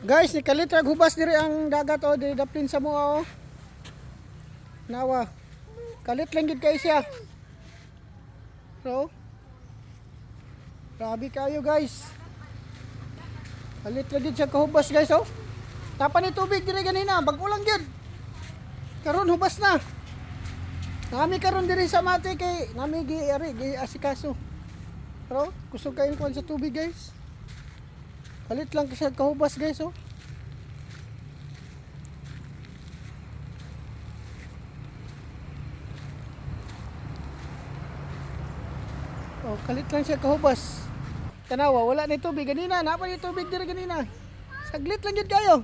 Guys, ni kalitra hubas diri ang dagat o diri daplin sa mga o. Nawa. Kalit lang gid kay siya. So. Grabe kayo guys. Kalit lang gid siya kahubas guys oh. Tapa ni tubig diri ganina, bag-o lang gid. Karon hubas na. Nami karon diri sa mati kay nami gi asikaso. Pero kusog kayo kuan sa tubig guys. Kalit lang siya kahubas guys oh. Oh, kalit lang siya kahubas. Tanawa, wala na tubig ganina, napa ni tubig diri ganina. Saglit lang gid kayo.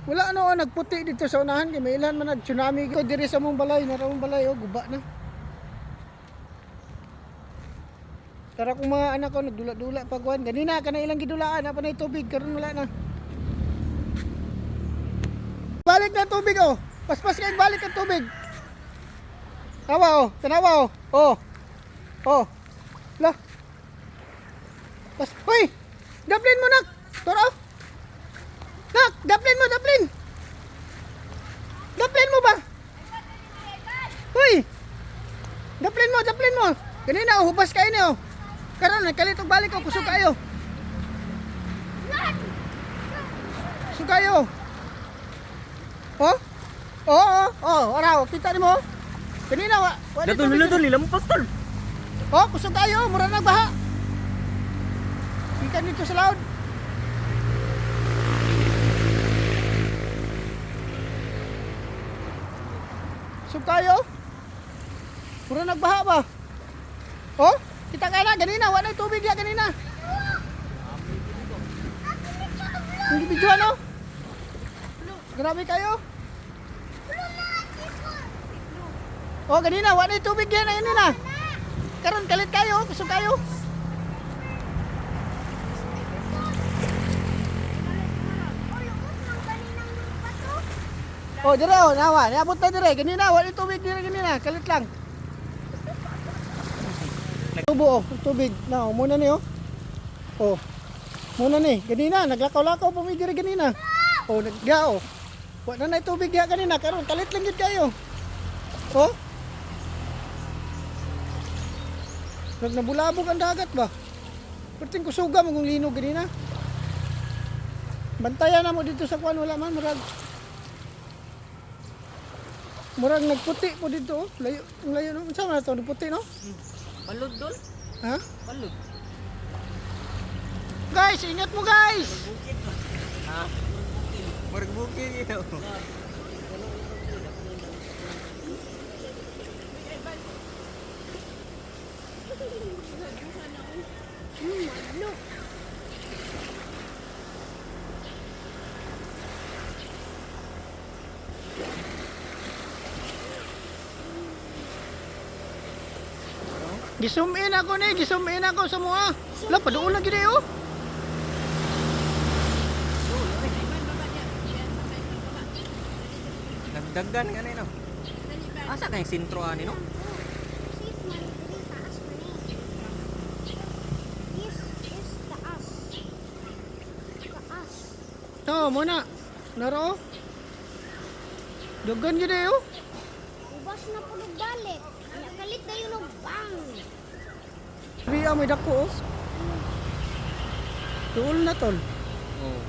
Wala ano nagputi dito sa unahan kay may ilan man nag tsunami ko diri sa mong balay, narawong balay oh, guba na. Tara kung mga anak ko nagdula-dula pagwan. Ganina kana ilang gidulaan na pa na tubig karon wala na. Balik na tubig oh. Paspas kay balik ang tubig. Tawa oh, tanawa oh. Oh. Oh. La. Pas, hoy. Daplin mo nak. Toro. Nak, daplin mo, daplin. Daplin mo ba? Hoy. Daplin mo. Ganina oh, hubas kayo niyo. Karon nagkalit og balik ko kusog kayo. Kusog kayo. Oh? Araw, kita nimo. Kanina wa. Dato nila mo pastor. Oh, kusog kayo, mura nagbaha. Ikan dito sa laod. Kusog kayo. Mura nagbaha ba? Oh? Kita ka na, ganina, wala yung tubig ya ganina. Hindi bidyo ano? Grabe kayo. Oh, ganina, wala yung tubig yan, ayun na. Karon kalit kayo, kusog kayo. Oh, dire oh, nawa, niabot na dire, ganina, wala yung tubig dire ganina, kalit lang. Tubo oh, tubig. Na, muna ni oh. Oh. Muna ni, ganina naglakaw-lakaw pa mi diri ganina. Oh, nagga oh. Wa na tubig ya ganina karon kalit lang gid kayo. Oh. Nagbulabog ang dagat ba? Perting kusuga mo kung linog ganina. Bantayan na mo dito sa kuan wala man murag nagputi po dito oh. Layo no. Unsa man to puti no? Balod dol? Ha? Balod. Guys, ingat mo guys. Bukid. Ha? Murag bukid ito. Gisum in ako sa mga. La paduol na gid oh. Nagdagan nga no. Asa kay sentro ani no? To, muna. Naro. Dugan gid oh. Ubas na po balik. Kalit na yun ang bang. Riya may dako oh. Duol na tol. Oh.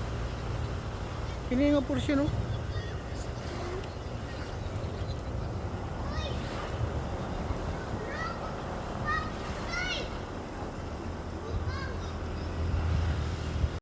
Kini nga porsyon oh.